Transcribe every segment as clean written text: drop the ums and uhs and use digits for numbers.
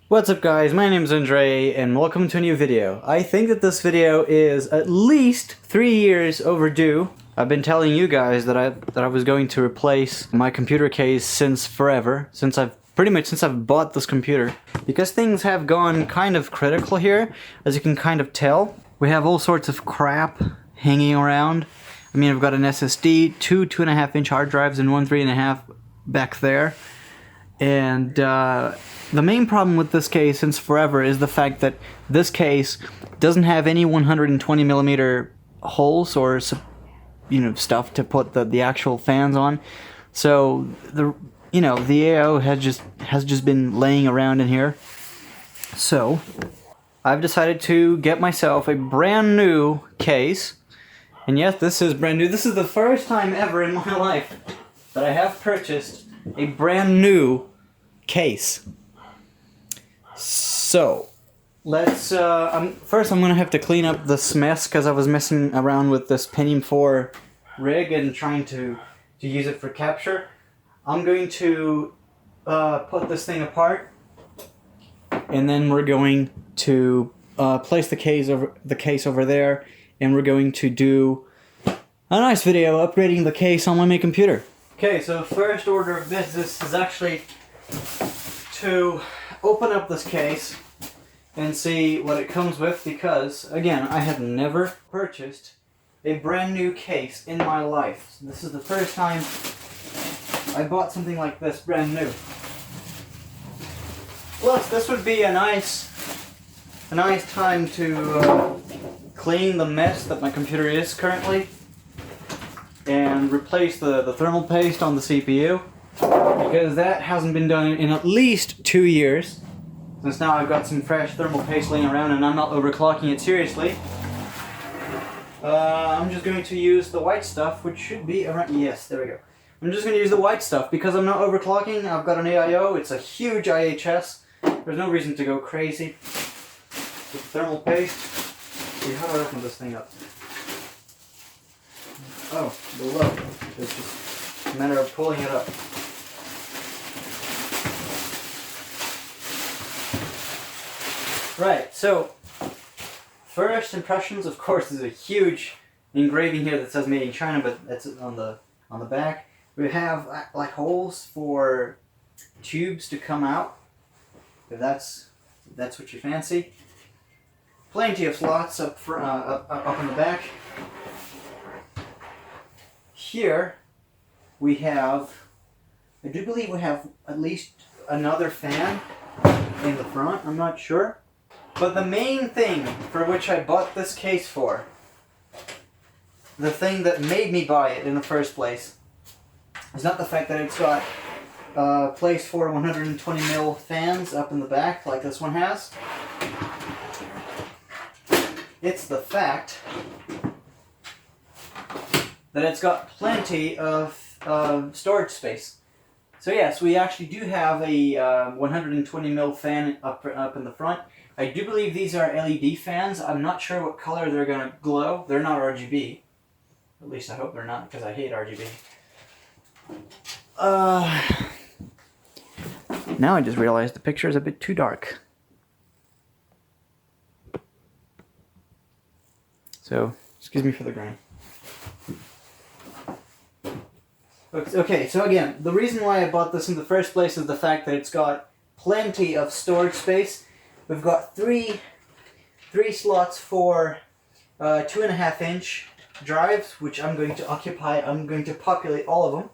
What's up guys, my name is Andre and welcome to a new video. I think that this video is at least 3 years overdue. I've been telling you guys that I was going to replace my computer case since forever, since I've bought this computer. Because things have gone kind of critical here, as you can kind of tell. We have all sorts of crap hanging around. I mean, I've got an SSD, two 2.5-inch hard drives and one 3.5 back there. And the main problem with this case since forever is the fact that this case doesn't have any 120mm holes or stuff to put the actual fans on. So the AO has just been laying around in here. So I've decided to get myself a brand new case. And yes, this is brand new. This is the first time ever in my life that I have purchased a brand new case. So let's first I'm gonna have to clean up this mess because I was messing around with this Pentium 4 rig and trying to use it for capture. I'm going to put this thing apart, and then we're going to place the case over there, and we're going to do a nice video upgrading the case on my main computer. Okay, so first order of business is actually to open up this case and see what it comes with, because again, I have never purchased a brand new case in my life. This is the first time I bought something like this brand new. Plus, this would be a nice time to clean the mess that my computer is currently and replace the thermal paste on the CPU, because that hasn't been done in at least 2 years. Since now I've got some fresh thermal paste laying around and I'm not overclocking it seriously. I'm just going to use the white stuff, which should be around, yes, there we go. I'm just going to use the white stuff because I'm not overclocking. I've got an AIO, it's a huge IHS. There's no reason to go crazy with the thermal paste. See, how do I open this thing up? Oh, below. It's just a matter of pulling it up. Right, so first impressions, of course, there's a huge engraving here that says Made in China, but that's on the back. We have like holes for tubes to come out, if that's what you fancy. Plenty of slots up in the back. Here we have, I do believe we have at least another fan in the front, I'm not sure. But the main thing for which I bought this case for, the thing that made me buy it in the first place, is not the fact that it's got place for 120mm fans up in the back like this one has. It's the fact that it's got plenty of storage space. So yes, we actually do have a 120mm fan up in the front. I do believe these are LED fans. I'm not sure what color they're going to glow. They're not RGB. At least I hope they're not, because I hate RGB. Now I just realized the picture is a bit too dark. So, excuse me for the grain. Okay, so again, the reason why I bought this in the first place is the fact that it's got plenty of storage space. We've got three slots for 2.5-inch drives, which I'm going to occupy. I'm going to populate all of them,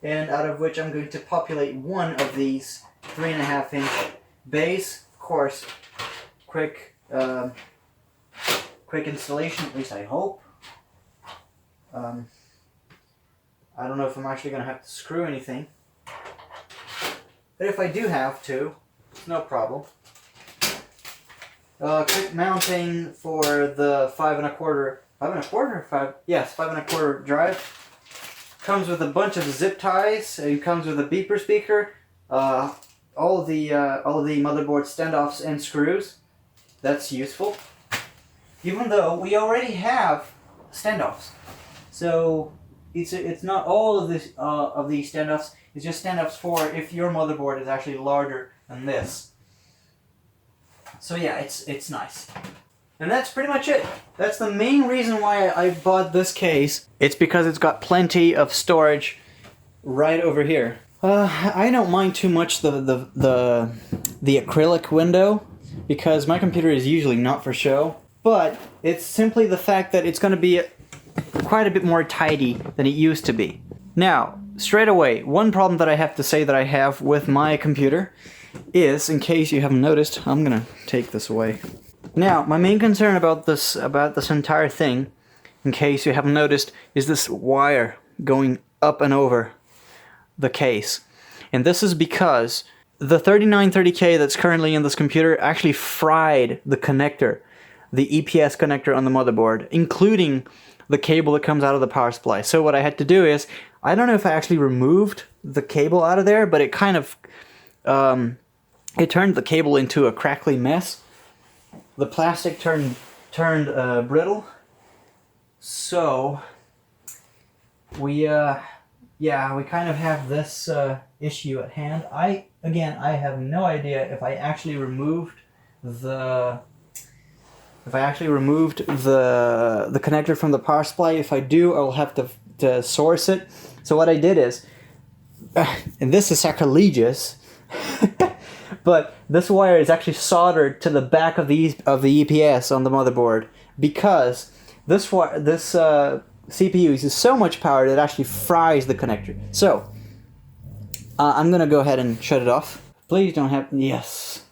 and out of which I'm going to populate one of these 3.5-inch bays. Of course, quick installation, at least I hope. I don't know if I'm actually going to have to screw anything, but if I do have to, no problem. Quick mounting for the 5.25 drive. Comes with a bunch of zip ties. It comes with a beeper speaker. All of the motherboard standoffs and screws. That's useful. Even though we already have standoffs, so it's not all of these standoffs. It's just standoffs for if your motherboard is actually larger than this. So yeah, it's nice. And that's pretty much it. That's the main reason why I bought this case. It's because it's got plenty of storage right over here. I don't mind too much the acrylic window because my computer is usually not for show. But it's simply the fact that it's going to be quite a bit more tidy than it used to be. Now, straight away, one problem that I have to say that I have with my computer is, in case you haven't noticed, I'm going to take this away. Now, my main concern about this entire thing, in case you haven't noticed, is this wire going up and over the case. And this is because the 3930K that's currently in this computer actually fried the connector, the EPS connector on the motherboard, including the cable that comes out of the power supply. So what I had to do is, I don't know if I actually removed the cable out of there, but it kind of, it turned the cable into a crackly mess. The plastic turned brittle. So we kind of have this issue at hand. I have no idea if I actually removed the connector from the power supply. If I do, I'll have to source it. So what I did is, and this is sacrilegious, but this wire is actually soldered to the back of the EPS on the motherboard because this CPU uses so much power that it actually fries the connector. So I'm gonna go ahead and shut it off. Please don't have yes.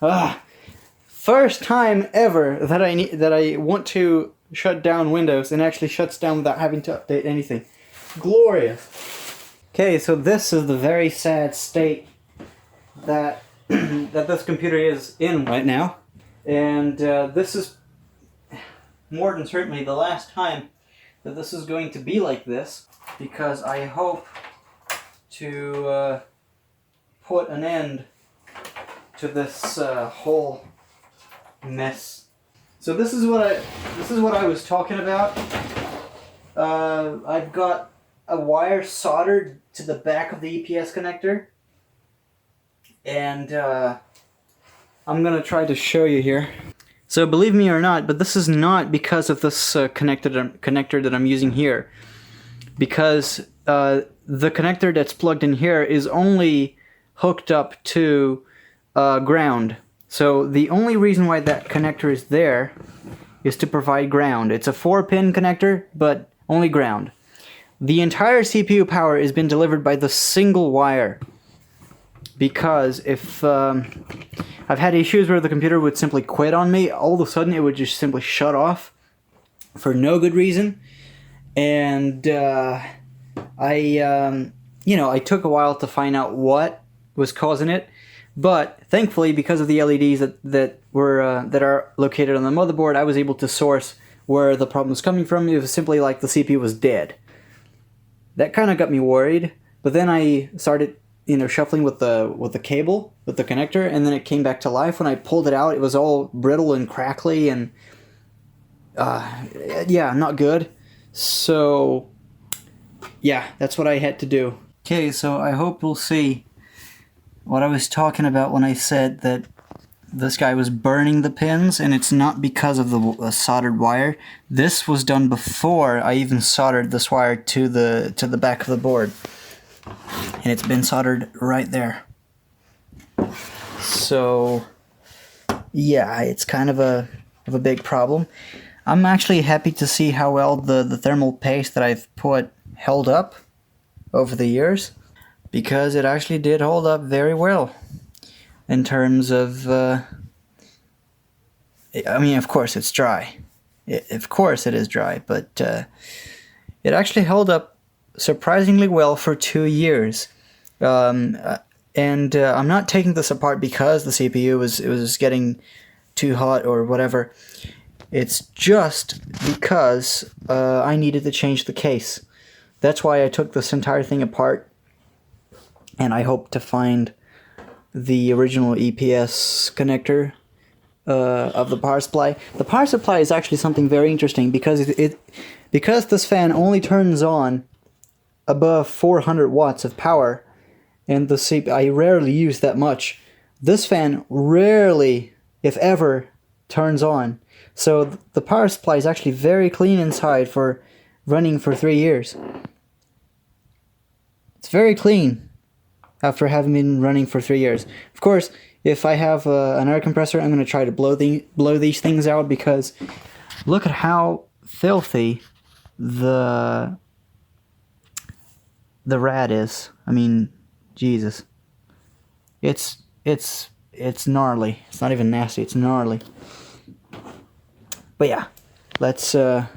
First time ever that I want to shut down Windows and actually shuts down without having to update anything. Glorious. Okay, so this is the very sad state that that this computer is in right now, and this is more than certainly the last time that this is going to be like this, because I hope to put an end to this whole mess. So this is what I was talking about. I've got a wire soldered to the back of the EPS connector, and I'm gonna try to show you here. So believe me or not, but this is not because of this connector that I'm using here, because the connector that's plugged in here is only hooked up to ground. So the only reason why that connector is there is to provide ground. It's a 4-pin connector, but only ground. The entire CPU power has been delivered by the single wire, because if I've had issues where the computer would simply quit on me, all of a sudden it would just simply shut off for no good reason, and I took a while to find out what was causing it. But thankfully, because of the LEDs that are located on the motherboard, I was able to source where the problem was coming from. It was simply like the CPU was dead. That kind of got me worried. But then I started, shuffling with the cable, with the connector, and then it came back to life. When I pulled it out, it was all brittle and crackly, and yeah, not good. So yeah, that's what I had to do. Okay, so I hope you'll see what I was talking about when I said that this guy was burning the pins, and it's not because of the soldered wire. This was done before I even soldered this wire to the back of the board, and it's been soldered right there. So yeah, it's kind of a big problem. I'm actually happy to see how well the thermal paste that I've put held up over the years, because it actually did hold up very well in terms of, I mean, of course it's dry. Of course it is dry, but it actually held up surprisingly well for 2 years. And I'm not taking this apart because the CPU was getting too hot or whatever. It's just because I needed to change the case. That's why I took this entire thing apart. And I hope to find the original EPS connector of the power supply. The power supply is actually something very interesting, because because this fan only turns on above 400 watts of power, and I rarely use that much. This fan rarely, if ever, turns on. So the power supply is actually very clean inside for running for 3 years. It's very clean after having been running for 3 years. Of course, if I have an air compressor, I'm going to try to blow these things out, because look at how filthy the rad is. I mean, Jesus. It's gnarly. It's not even nasty, it's gnarly. But yeah, let's go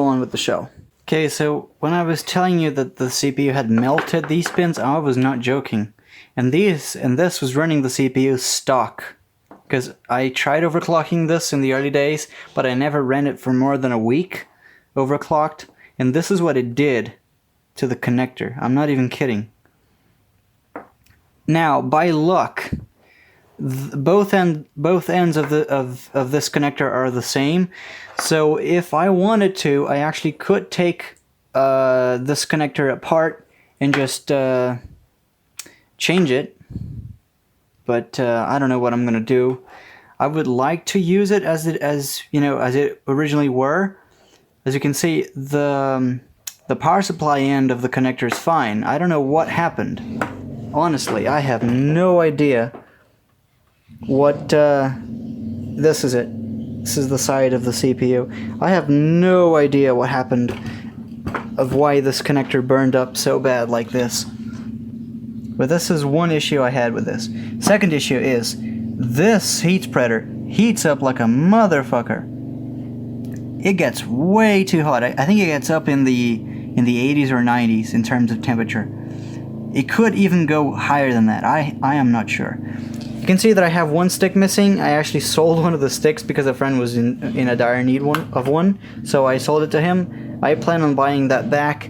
on with the show. Okay, so when I was telling you that the CPU had melted these pins, I was not joking. And this was running the CPU stock. Because I tried overclocking this in the early days, but I never ran it for more than a week overclocked. And this is what it did to the connector. I'm not even kidding. Now, by luck, both ends of this connector are the same. So if I wanted to, I actually could take this connector apart and just change it. But I don't know what I'm gonna do. I would like to use it as it originally were. As you can see, the power supply end of the connector is fine. I don't know what happened. Honestly, I have no idea what this is. This is the side of the CPU. I have no idea what happened, of why this connector burned up so bad like this. But this is one issue I had with this. Second issue is this heat spreader heats up like a motherfucker. It gets way too hot. I think it gets up in the 80s or 90s in terms of temperature. It could even go higher than that. I am not sure. You can see that I have one stick missing. I actually sold one of the sticks because a friend was in a dire need of one, so I sold it to him. I plan on buying that back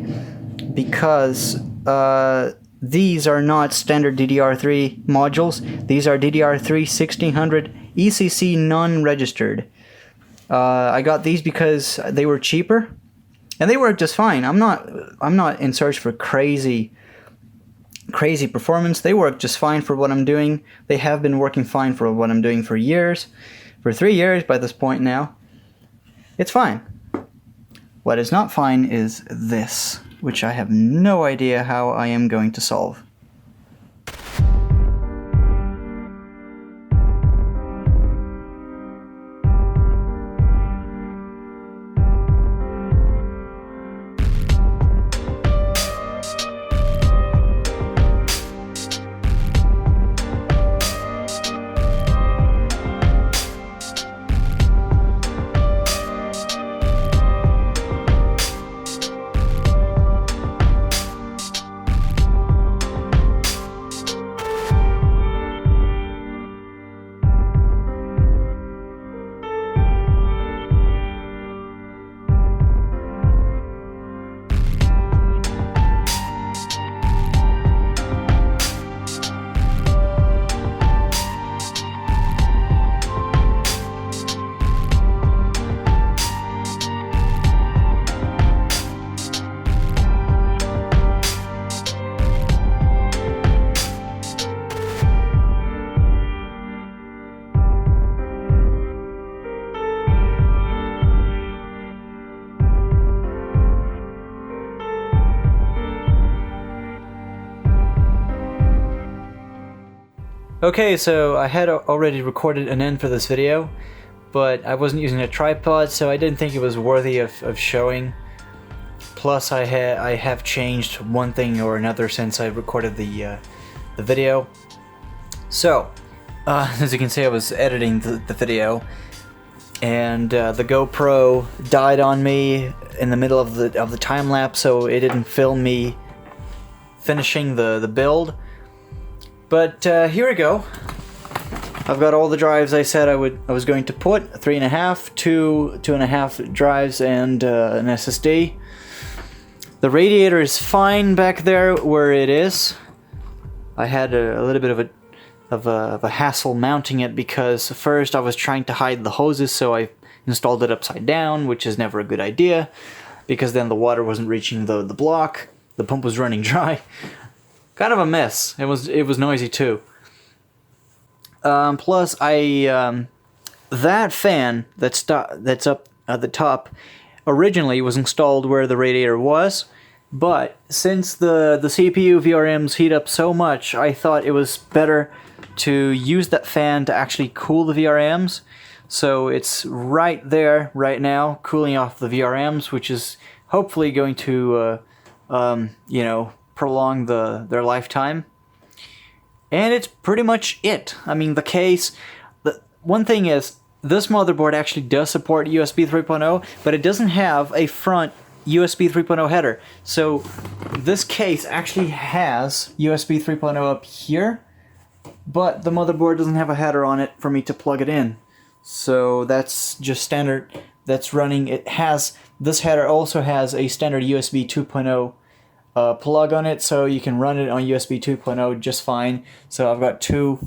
because these are not standard DDR3 modules. These are DDR3 1600 ECC non-registered. I got these because they were cheaper, and they work just fine. I'm not in search for crazy performance. They work just fine for what I'm doing. They have been working fine for what I'm doing for years. For 3 years by this point now. It's fine. What is not fine is this, which I have no idea how I am going to solve. Okay, so I had already recorded an end for this video, but I wasn't using a tripod, so I didn't think it was worthy of showing. Plus, I have changed one thing or another since I recorded the video. So, as you can see, I was editing the video, and the GoPro died on me in the middle of the time lapse, so it didn't film me finishing the build. But here we go. I've got all the drives I said I was going to put: 3.5, 2.5 drives, and an SSD. The radiator is fine back there where it is. I had a little bit of a hassle mounting it because first I was trying to hide the hoses, so I installed it upside down, which is never a good idea because then the water wasn't reaching the block. The pump was running dry. Kind of a mess. It was noisy too. Plus, I that fan that's up at the top originally was installed where the radiator was, but since the CPU VRMs heat up so much, I thought it was better to use that fan to actually cool the VRMs. So it's right there right now, cooling off the VRMs, which is hopefully going to you know, prolong their lifetime. And it's pretty much it. I mean, the case, one thing is, this motherboard actually does support USB 3.0, but it doesn't have a front USB 3.0 header. So this case actually has USB 3.0 up here, but the motherboard doesn't have a header on it for me to plug it in. So that's just standard. That's running. It has, this header also has a standard USB 2.0 plug on it, so you can run it on USB 2.0 just fine. So I've got two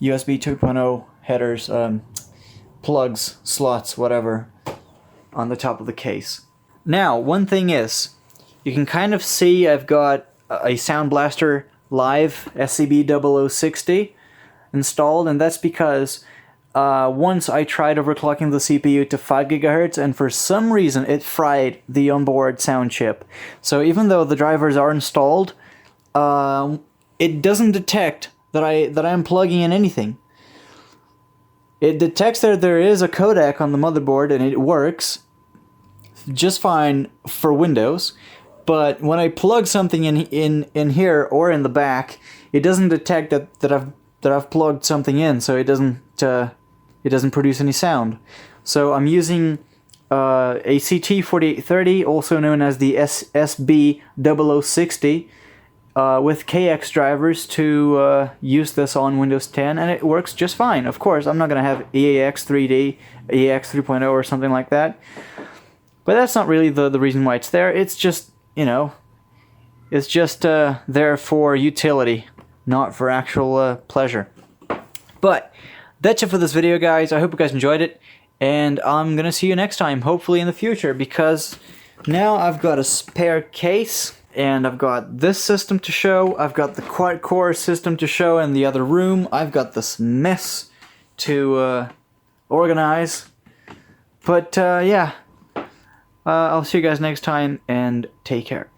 USB 2.0 headers, plugs, slots, whatever, on the top of the case. Now, one thing is, you can kind of see I've got a Sound Blaster Live SCB0060 installed, and that's because once I tried overclocking the CPU to 5 GHz, and for some reason it fried the onboard sound chip. So even though the drivers are installed, it doesn't detect that I'm plugging in anything. It detects that there is a codec on the motherboard, and it works just fine for Windows. But when I plug something in here or in the back, it doesn't detect that I've plugged something in, so it doesn't produce any sound. So I'm using a CT4830, also known as the SB0060, with KX drivers to use this on Windows 10, and it works just fine. Of course, I'm not going to have EAX 3D, EAX 3.0 or something like that, but that's not really the reason why it's there. It's just, you know, it's just there for utility, not for actual pleasure. But that's it for this video, guys. I hope you guys enjoyed it, and I'm going to see you next time, hopefully in the future, because now I've got a spare case, and I've got this system to show, I've got the quad-core system to show in the other room, I've got this mess to organize. But yeah, I'll see you guys next time, and take care.